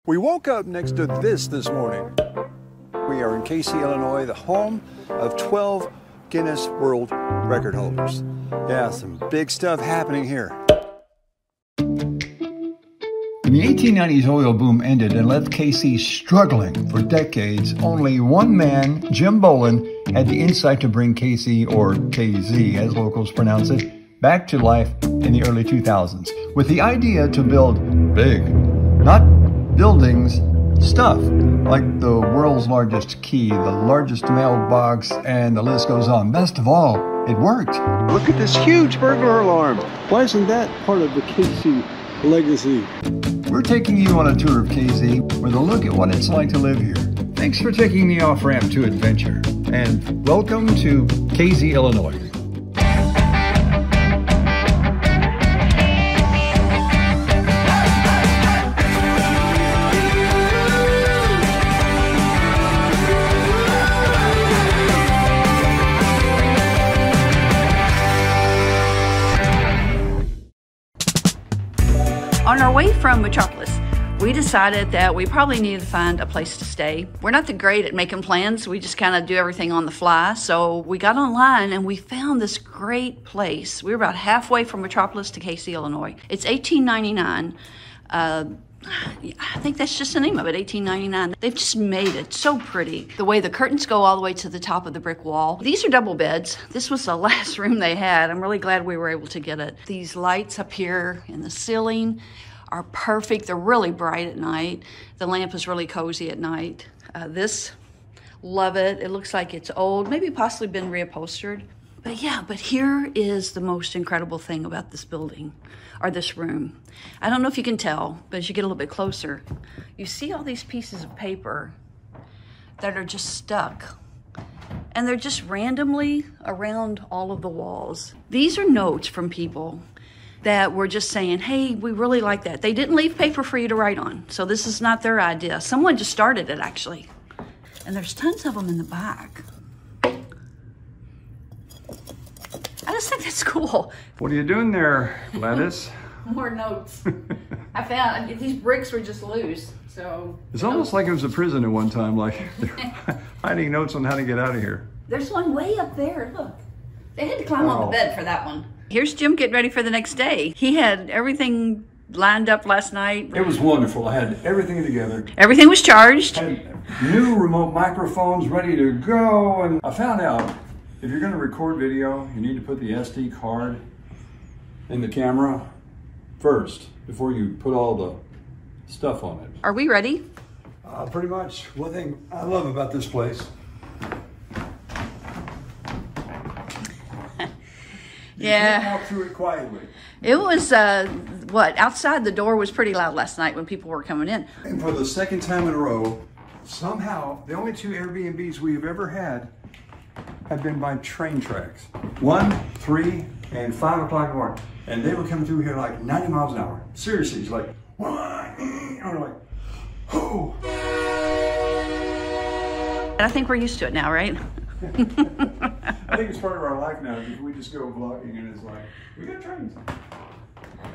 We woke up next to this morning. We are in Casey, Illinois, the home of 12 Guinness World Record holders. Yeah, some big stuff happening here. When the 1890s oil boom ended and left Casey struggling for decades, only one man, Jim Bolin, had the insight to bring Casey, or KZ as locals pronounce it, back to life in the early 2000s with the idea to build big, not buildings, stuff, like the world's largest key, the largest mailbox, and the list goes on. Best of all, it worked. Look at this huge burglar alarm. Why isn't that part of the Casey legacy? We're taking you on a tour of KZ with a look at what it's like to live here. Thanks for taking the off-ramp to adventure, and welcome to KZ, Illinois. On our way from Metropolis, we decided that we probably needed to find a place to stay. We're not that great at making plans. We just kind of do everything on the fly. So we got online and we found this great place. We were about halfway from Metropolis to Casey, Illinois. It's $18.99. I think that's just the name of it, $18.99. They've just made it so pretty. The way the curtains go all the way to the top of the brick wall. These are double beds. This was the last room they had. I'm really glad we were able to get it. These lights up here in the ceiling are perfect. They're really bright at night. The lamp is really cozy at night. This, love it. It looks like it's old, maybe possibly been reupholstered. But yeah, but here is the most incredible thing about this building, or this room. I don't know if you can tell, but as you get a little bit closer, you see all these pieces of paper that are just stuck. And they're just randomly around all of the walls. These are notes from people that were just saying, hey, we really like that. They didn't leave paper for you to write on, so this is not their idea. Someone just started it, actually. And there's tons of them in the back. I just think that's cool. What are you doing there, Gladys? More notes. I found these bricks were just loose, so. It's almost like it was a prison at one time, like they're hiding notes on how to get out of here. There's one way up there, look. They had to climb on the bed for that one. Here's Jim getting ready for the next day. He had everything lined up last night. It was wonderful. I had everything together. Everything was charged. I had new remote microphones ready to go, and I found out if you're going to record video, you need to put the SD card in the camera first before you put all the stuff on it. Are we ready? Pretty much. One thing I love about this place. Yeah. You can't walk through it quietly. It was, outside the door was pretty loud last night when people were coming in. And for the second time in a row, somehow, the only two Airbnbs we've ever had have been by train tracks. 1, 3, and 5 o'clock in the morning. And they were coming through here like 90 miles an hour. Seriously, it's like, and we're like, oh. And I think we're used to it now, right? I think it's part of our life now. We just go vlogging and it's like, we got trains.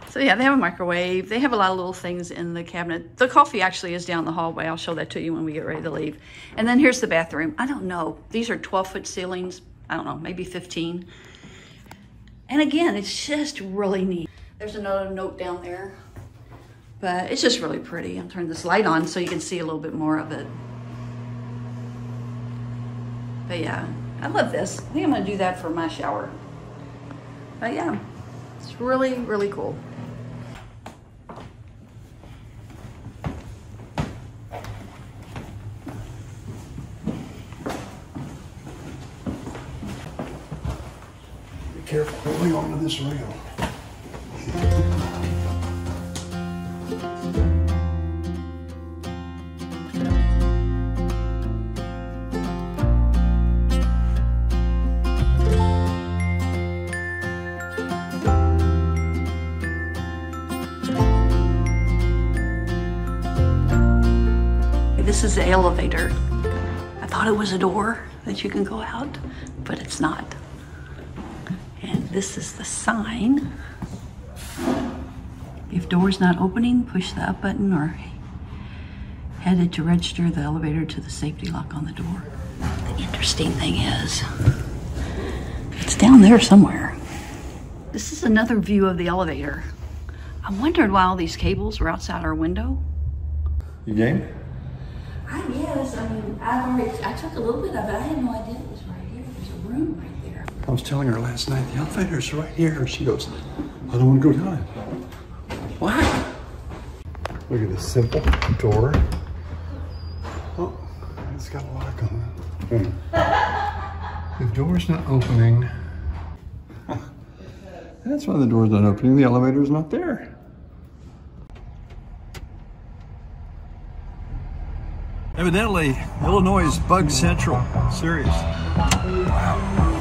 So yeah, they have a microwave. They have a lot of little things in the cabinet. The coffee actually is down the hallway. I'll show that to you when we get ready to leave. And then here's the bathroom. I don't know. These are 12-foot ceilings. I don't know, maybe 15. And again, it's just really neat. There's another note down there, but it's just really pretty. I'll turn this light on so you can see a little bit more of it. But yeah, I love this. I think I'm gonna do that for my shower. But yeah, it's really, really cool. Be careful holding onto this rail. This is the elevator. I thought it was a door that you can go out, but it's not. And this is the sign. If door's not opening, push the up button, or headed to register the elevator to the safety lock on the door. The interesting thing is, it's down there somewhere. This is another view of the elevator. I wondered why all these cables were outside our window. You game? I guess. I mean, I took a little bit of it. I had no idea it was right here. There's a room right there. I was telling her last night, the elevator's right here. She goes, I don't want to go down it. Why? Look at this simple door. Oh, it's got a lock on it. The door's not opening. That's why the door's not opening. The elevator's not there. Evidently, Illinois is bug central. Serious. Wow.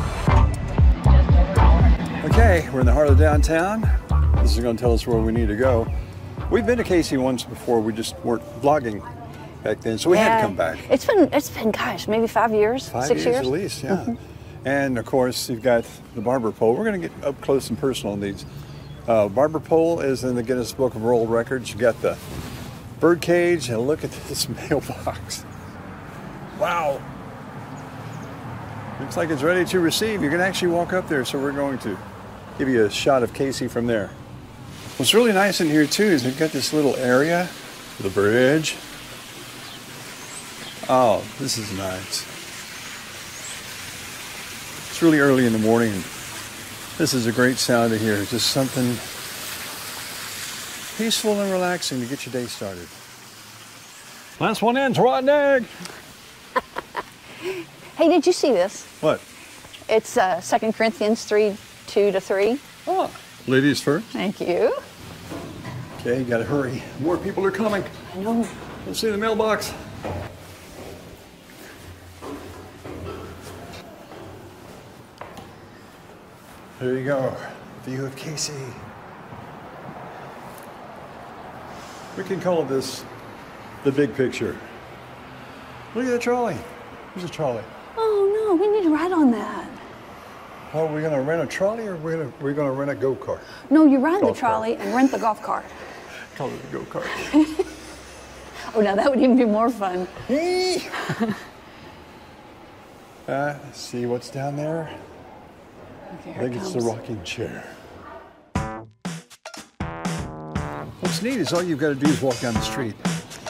Okay, we're in the heart of downtown. This is going to tell us where we need to go. We've been to Casey once before. We just weren't vlogging back then, so we had to come back. It's been, gosh, maybe 5 years, 6 years at least, yeah. And of course, you've got the barber pole. We're going to get up close and personal on these. Barber pole is in the Guinness Book of World Records. You've got the bird cage, and look at this mailbox. Wow. Looks like it's ready to receive. You can actually walk up there, so we're going to give you a shot of Casey from there. What's really nice in here too is they've got this little area, the bridge. Oh, this is nice. It's really early in the morning. This is a great sound to hear. Just something peaceful and relaxing to get your day started. Last one in, rotten egg. Hey, did you see this? What? It's 2 Corinthians 3:2-3. Oh, ladies first. Thank you. Okay, you gotta hurry. More people are coming. I know. Let's see the mailbox. There you go. View of Casey. We can call this the big picture. Look at the trolley. There's a trolley. Oh no, we need to ride on that. Are we gonna rent a trolley or we're gonna rent a go-kart? No, you ride the Golf trolley and rent the golf cart. Call it a go-kart. Oh, now that would even be more fun. See what's down there? Okay, I think it's the rocking chair. What's neat is all you've got to do is walk down the street.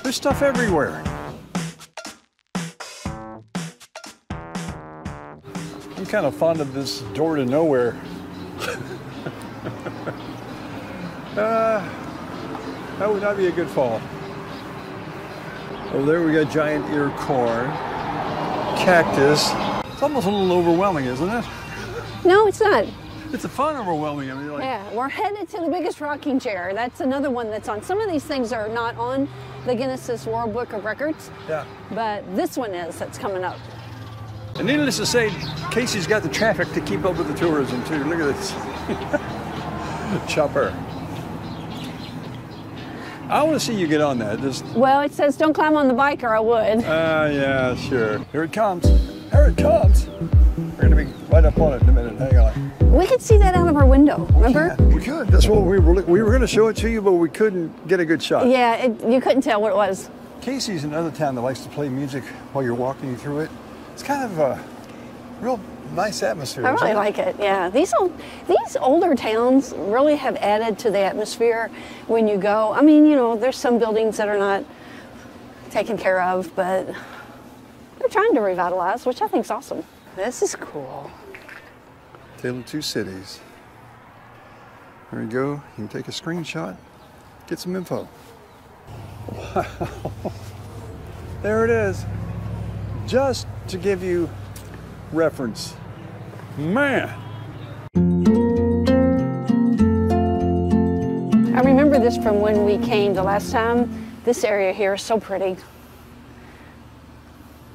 There's stuff everywhere. I'm kind of fond of this door to nowhere. That would not be a good fall. Over there we got giant ear corn, cactus. It's almost a little overwhelming, isn't it? No, it's not. It's a fun overwhelming. I mean, like, Yeah, we're headed to the biggest rocking chair. That's another one that's on. Some of these things are not on the Guinness World Book of Records. Yeah. But this one is, that's coming up. And needless to say, Casey's got the traffic to keep up with the tourism too. Look at this chopper. I want to see you get on that. Just. Well, it says don't climb on the bike or I would. Yeah, sure. Here it comes. Here it comes. We're gonna be right up on it in a minute. Hang on. We could see that out of our window, remember? Yeah, we could. That's what we were going to show it to you, but we couldn't get a good shot. Yeah, you couldn't tell what it was. Casey's another town that likes to play music while you're walking through it. It's kind of a real nice atmosphere. I really like it, yeah. These older towns really have added to the atmosphere when you go. I mean, you know, there's some buildings that are not taken care of, but they're trying to revitalize, which I think is awesome. This is cool. Tale of Two Cities. There you go. You can take a screenshot, get some info. Wow. There it is. Just to give you reference. Man. I remember this from when we came the last time. This area here is so pretty. Of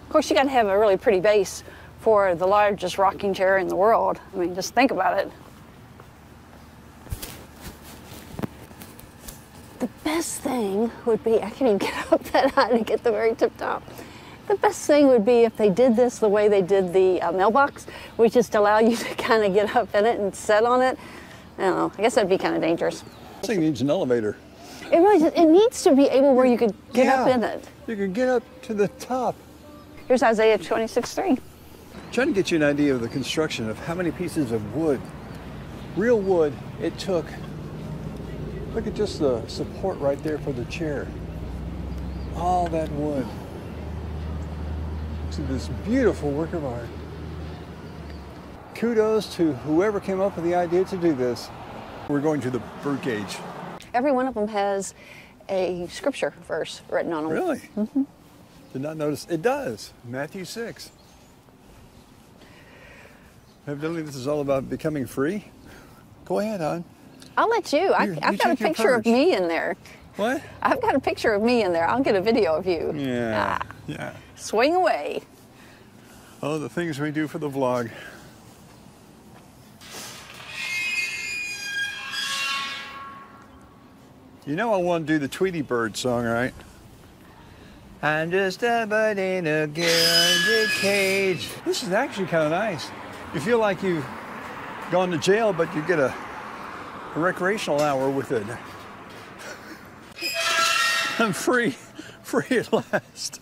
course, you got to have a really pretty base for the largest rocking chair in the world. I mean, just think about it. The best thing would be, I can't even get up that high to get the very tip top. The best thing would be if they did this the way they did the mailbox, which is to allow you to kind of get up in it and sit on it. I don't know, I guess that'd be kind of dangerous. This thing needs an elevator. It really does. It needs to be able where you could get up in it. You can get up to the top. Here's Isaiah 26:3. Trying to get you an idea of the construction of how many pieces of wood, real wood, it took. Look at just the support right there for the chair. All that wood. To this beautiful work of art. Kudos to whoever came up with the idea to do this. We're going to the birdcage. Every one of them has a scripture verse written on them. Really? Mm-hmm. Did not notice. It does. Matthew 6. Evidently, this is all about becoming free. Go ahead, hon. I'll let you. I've got a picture of me in there. What? I've got a picture of me in there. I'll get a video of you. Yeah. Yeah. Swing away. Oh, the things we do for the vlog. You know I want to do the Tweety Bird song, right? I'm just a bird in a gilded cage. This is actually kind of nice. You feel like you've gone to jail, but you get a recreational hour with it. I'm free at last.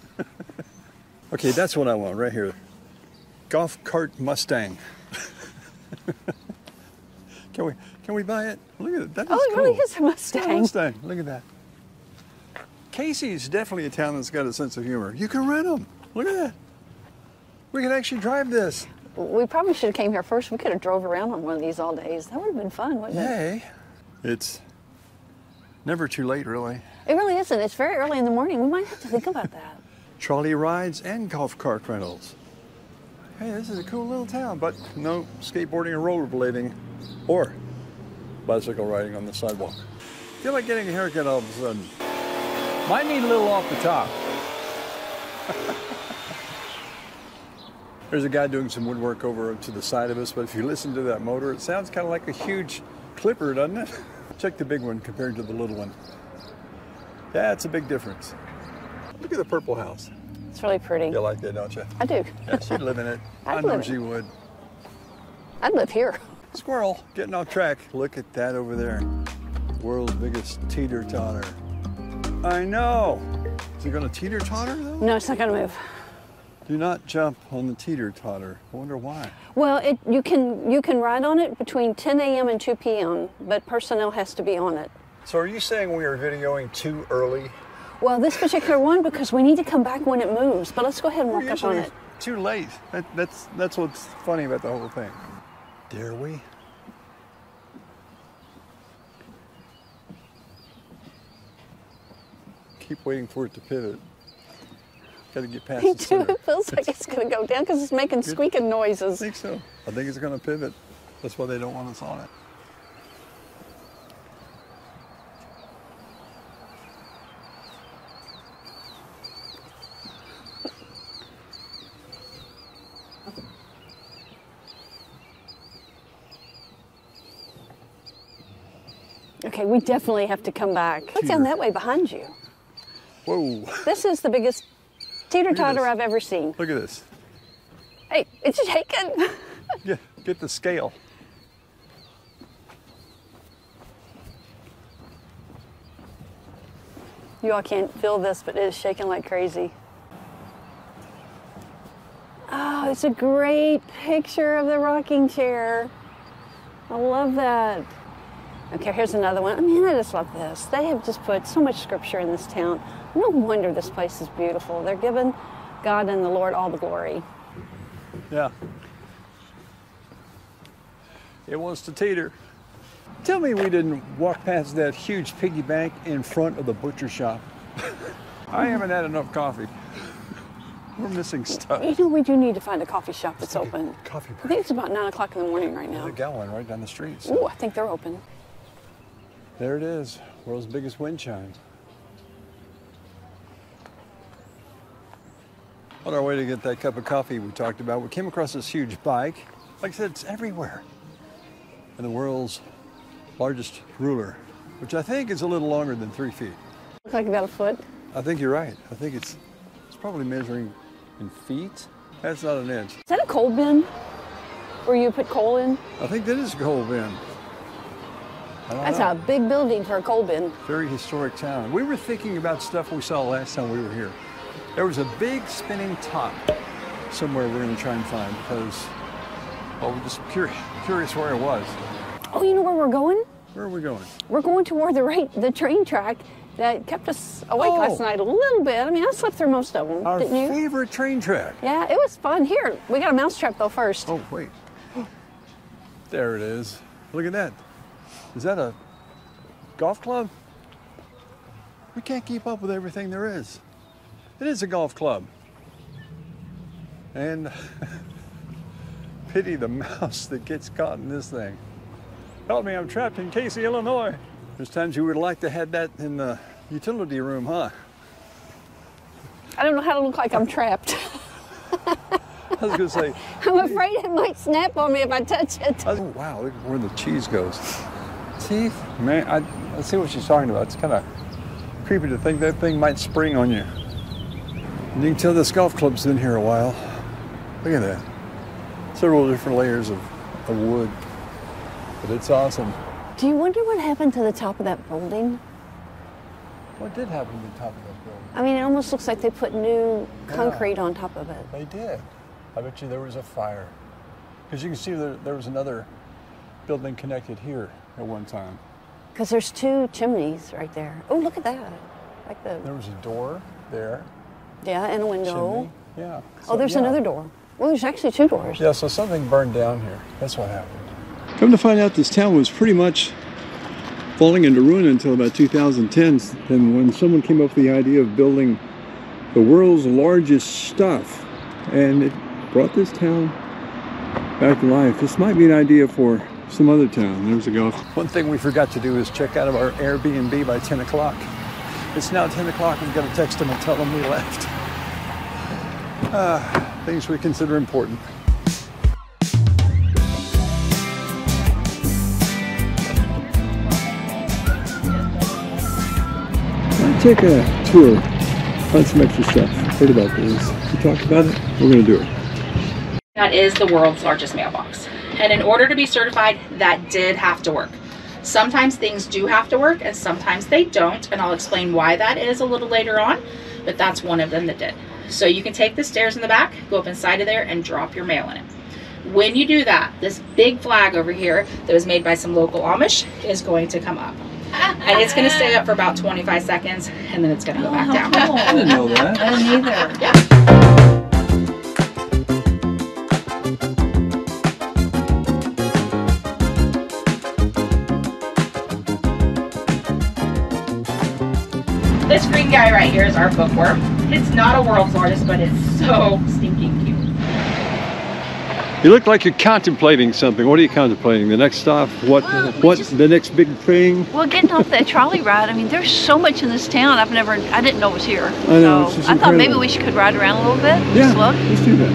Okay, that's what I want right here. Golf cart Mustang. Can we buy it? Look at it. That is it cool. really is a Mustang. Mustang. Look at that. Casey is definitely a town that's got a sense of humor. You can rent them. Look at that. We can actually drive this. We probably should have came here first. We could have drove around on one of these all days. That would have been fun, wouldn't it? Yay. It's never too late, really. It really isn't. It's very early in the morning. We might have to think about that. Trolley rides and golf cart rentals. Hey, this is a cool little town, but no skateboarding or rollerblading or bicycle riding on the sidewalk. Feel like getting a haircut all of a sudden. Might need a little off the top. There's a guy doing some woodwork over to the side of us, but if you listen to that motor, it sounds kind of like a huge clipper, doesn't it? Check the big one compared to the little one. Yeah, it's a big difference. Look at the purple house. It's really pretty. You like that, don't you? I do. Yeah, she'd live in it. I know she would. I'd live here. Squirrel, getting off track. Look at that over there. World's biggest teeter-totter. I know. Is it going to teeter-totter, though? No, it's not going to move. Do not jump on the teeter-totter. I wonder why. Well, you can ride on it between 10 a.m. and 2 p.m., but personnel has to be on it. So are you saying we are videoing too early? Well, this particular one, because we need to come back when it moves. But let's go ahead and walk up on it. Too late. That's what's funny about the whole thing. Dare we? Keep waiting for it to pivot. Got to get past Me the too. center. It feels like it's going to go down because it's making squeaking noises. I think so. I think it's going to pivot. That's why they don't want us on it. Okay, we definitely have to come back. Look down that way behind you. Whoa. This is the biggest teeter-totter I've ever seen. Look at this. Hey, it's shaking. Yeah, get the scale. You all can't feel this, but it is shaking like crazy. Oh, it's a great picture of the rocking chair. I love that. Okay, here's another one. I mean, I just love this. They have just put so much scripture in this town. No wonder this place is beautiful. They're giving God and the Lord all the glory. Yeah. It wants to teeter. Tell me we didn't walk past that huge piggy bank in front of the butcher shop. I haven't had enough coffee. We're missing stuff. You know, we do need to find a coffee shop that's open. Coffee break. I think it's about 9 o'clock in the morning right now. They got one right down the street. So. Ooh, I think they're open. There it is, world's biggest wind chime. On our way to get that cup of coffee we talked about, we came across this huge bike. Like I said, it's everywhere. And the world's largest ruler, which I think is a little longer than 3 feet. Looks like about a foot. I think you're right. I think it's probably measuring in feet. That's not an inch. Is that a coal bin where you put coal in? I think that is a coal bin. That's a big building for a coal bin. Very historic town. We were thinking about stuff we saw last time we were here. There was a big spinning top somewhere we're going to try and find because, well, we're just curious where it was. Oh, you know where we're going? Where are we going? We're going toward the train track that kept us awake last night a little bit. I mean, I slept through most of them, Our didn't you? favorite train track. Yeah, it was fun. Here, we got a mousetrap though first. Oh, wait. There it is. Look at that. Is that a golf club? We can't keep up with everything there is. It is a golf club. And pity the mouse that gets caught in this thing. Help me, I'm trapped in Casey, Illinois. There's times you would like to have that in the utility room, huh? I don't know how to look like I'm trapped. I was gonna say. I'm afraid it might snap on me if I touch it. Oh, wow, look at where the cheese goes. Teeth? Man, I see what she's talking about. It's kind of creepy to think that thing might spring on you. And you can tell this golf club's been here a while. Look at that. Several different layers of wood. But it's awesome. Do you wonder what happened to the top of that building? What did happen to the top of that building? I mean, it almost looks like they put new concrete on top of it. They did. I bet you there was a fire. Because you can see there was another building connected here at one time. Because there's two chimneys right there. Oh, look at that. Like There was a door there. Yeah, and a window. Chimney. Yeah. Oh, there's another door. Well, there's actually two doors. Yeah, so something burned down here. That's what happened. Come to find out, this town was pretty much falling into ruin until about 2010. And when someone came up with the idea of building the world's largest stuff, and it brought this town back to life. This might be an idea for some other town. There's a golf. One thing we forgot to do is check out of our Airbnb by 10 o'clock. It's now 10 o'clock. We've got to text them and tell them we left. Things we consider important. I'll take a tour, find some extra stuff. Heard about this. We talked about it. We're going to do it. That is the world's largest mailbox. And in order to be certified, that did have to work. Sometimes things do have to work and sometimes they don't, and I'll explain why that is a little later on, but that's one of them that did. So you can take the stairs in the back, go up inside of there and drop your mail in it. When you do that, this big flag over here that was made by some local Amish is going to come up. And it's going to stay up for about 25 seconds and then it's going to go back down. I didn't know that. I didn't either. Yeah. This green guy right here is our bookworm. It's not a world's largest, but it's so stinking cute. You look like you're contemplating something. What are you contemplating? The next stop? What the next big thing? Well, getting off that trolley ride, I mean, there's so much in this town I didn't know was here. I know, So I thought maybe we could ride around a little bit. Yeah, Just look. let's do that.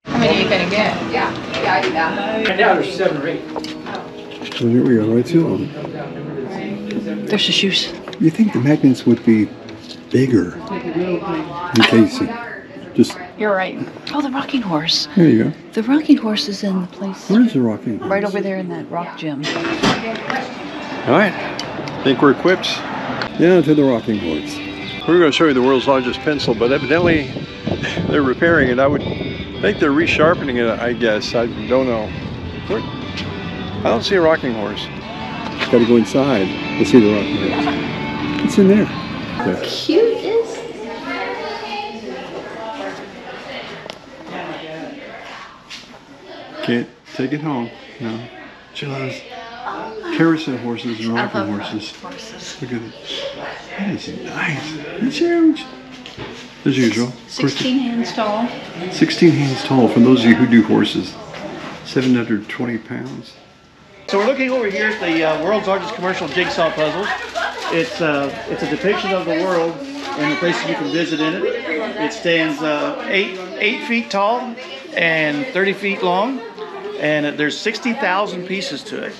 How many are you gonna get? Yeah, I do that. Right now there's 7 or 8. Well, here we are, right to them. There's the shoes. You think the magnets would be bigger in Casey? Just You're right. Oh, the rocking horse. there you go. The rocking horse is in the place Where's the rocking horse? right over there in that rock gym. All right. Think we're equipped? Yeah, to the rocking horse. We're going to show you the world's largest pencil, but evidently they're repairing it. I would think they're resharpening it, I guess. I don't know. I don't see a rocking horse. Got to go inside to see the rocking horse. It's in there. Okay. Cute is. Can't take it home. No. She loves carousel horses and rocking horses. Look at it. That is nice. It's huge. As usual. 16 hands tall. 16 hands tall for those of you who do horses. 720 pounds. So we're looking over here at the world's largest commercial jigsaw puzzles. It's a depiction of the world and the places you can visit in it. It stands 8 feet tall and 30 feet long, and there's 60,000 pieces to it.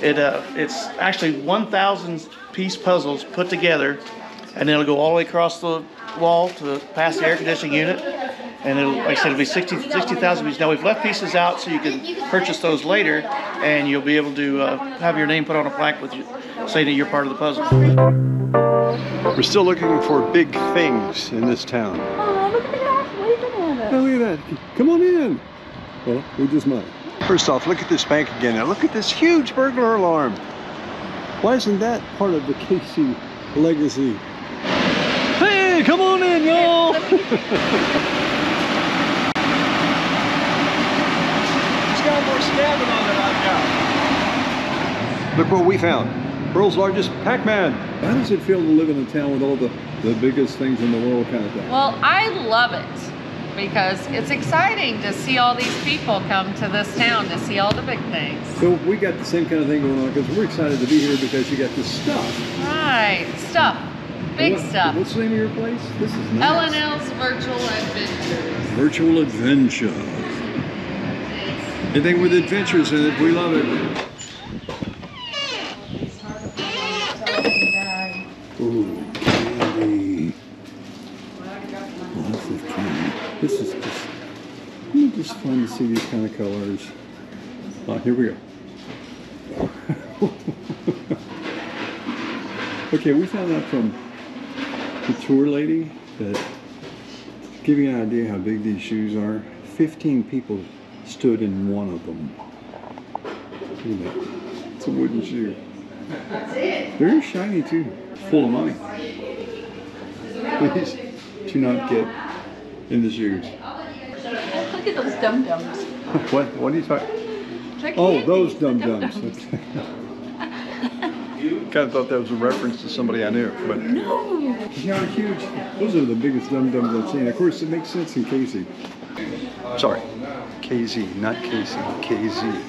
It's actually 1,000 piece puzzles put together, and it'll go all the way across the wall to past the air conditioning unit. And it'll, like I said, it'll be 60,000 pieces. Now we've left pieces out so you can purchase those later, and you'll be able to have your name put on a plaque with you, saying that you're part of the puzzle. We're still looking for big things in this town. Oh, look at that, waving at us. Oh, look at that. Come on in. Well, we just might. First off, look at this bank again. Now look at this huge burglar alarm. Why isn't that part of the Casey legacy? Hey, come on in, y'all. It's got more stabbing on it, I've got. Look what we found. World's largest Pac-Man. How does it feel to live in a town with all the biggest things in the world kind of thing? Well, I love it because it's exciting to see all these people come to this town to see all the big things. So we got the same kind of thing going on because we're excited to be here because you got this stuff. Right, stuff. Big stuff. What's the name of your place? This is nice. L&L's Virtual Adventures. Virtual Adventures. Anything with adventures in it, we love it. Ooh, candy. Lots of candy. This is just fun to see these kind of colors. Oh, here we go. Okay, we found out from the tour lady that, to give you an idea how big these shoes are, 15 people stood in one of them. Look at that. It's a wooden shoe. That's it. Very shiny too. Full of money. Please do not get in the shoes. Look at those dum-dums. What are you talking? Oh, those dum-dums. Kind of thought that was a reference to somebody I knew, but no, they are huge. Those are the biggest dum-dums I've seen. Of course, it makes sense in Casey. Sorry, KZ, not Casey, KZ.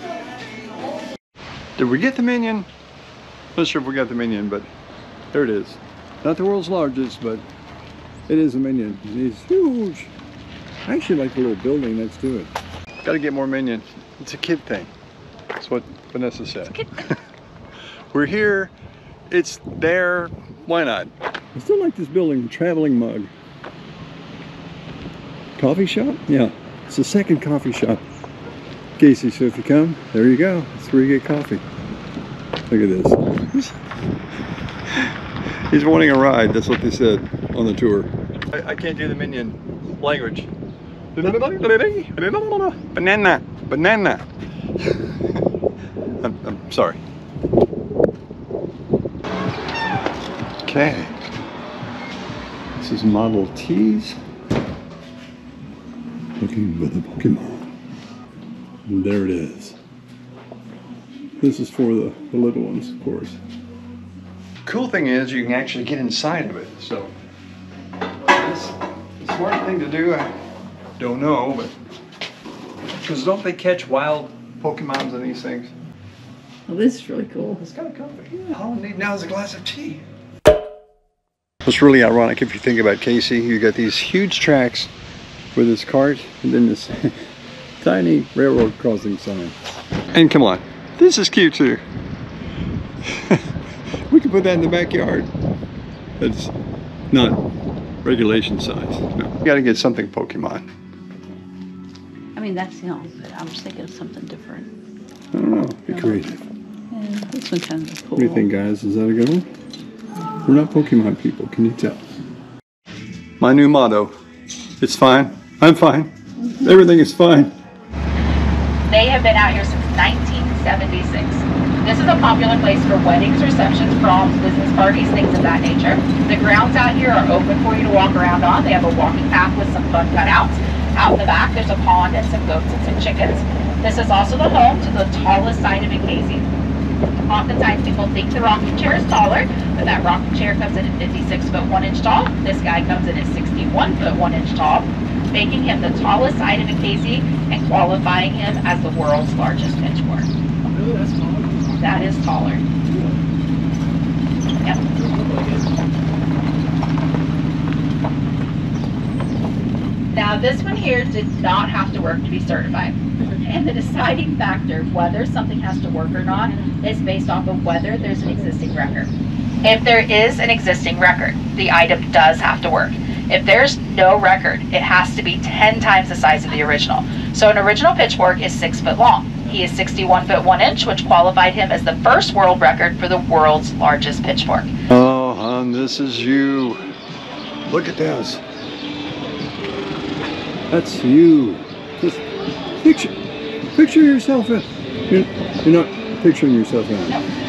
Did we get the Minion? Not sure if we got the Minion, but there it is. Not the world's largest, but it is a Minion. He's huge. I actually like the little building next to it. Got to get more Minion. It's a kid thing. That's what Vanessa said. We're here. It's there. Why not? I still like this building, the traveling mug. Coffee shop? Yeah. It's the second coffee shop. Casey, so if you come, there you go. That's where you get coffee. Look at this. He's wanting a ride. That's what they said on the tour. I can't do the Minion language. Banana. Banana. I'm sorry. Okay. This is Model T's. Looking for the Pokemon. And there it is. This is for the little ones, of course. Cool thing is you can actually get inside of it. So this the smart thing to do, I don't know, but because don't they catch wild Pokemons in these things? Oh, this is really cool. It's kind of comfy. Yeah, all I need now is a glass of tea. It's really ironic if you think about Casey. You got these huge tracks with this cart and then this tiny railroad crossing sign. And come on, this is cute too. We could put that in the backyard. That's not regulation size. No. You gotta get something Pokemon. I mean, that's, you know, I was thinking of something different. I don't know, be creative. Yeah, this one kind of cool. What do you think, guys? Is that a good one? We're not Pokemon people, can you tell? My new motto, it's fine, I'm fine, everything is fine. They have been out here since 1976. This is a popular place for weddings, receptions, proms, business parties, things of that nature. The grounds out here are open for you to walk around on. They have a walking path with some fun cutouts. Out in the back, there's a pond and some goats and some chickens. This is also the home to the tallest sign in Casey. Oftentimes people think the rocking chair is taller, but that rocking chair comes in at 56 foot 1 inch tall. This guy comes in at 61 foot 1 inch tall, making him the tallest item in Casey and qualifying him as the world's largest pitchfork. Really, that's taller? That is taller. Yep. Now this one here did not have to work to be certified. And the deciding factor of whether something has to work or not is based off of whether there's an existing record. If there is an existing record, the item does have to work. If there's no record, it has to be 10 times the size of the original. So an original pitchfork is 6 foot long. He is 61 foot 1 inch, which qualified him as the first world record for the world's largest pitchfork. Oh, hon, this is you. Look at this. That's you. Just picture yourself in. You're not picturing yourself in. No.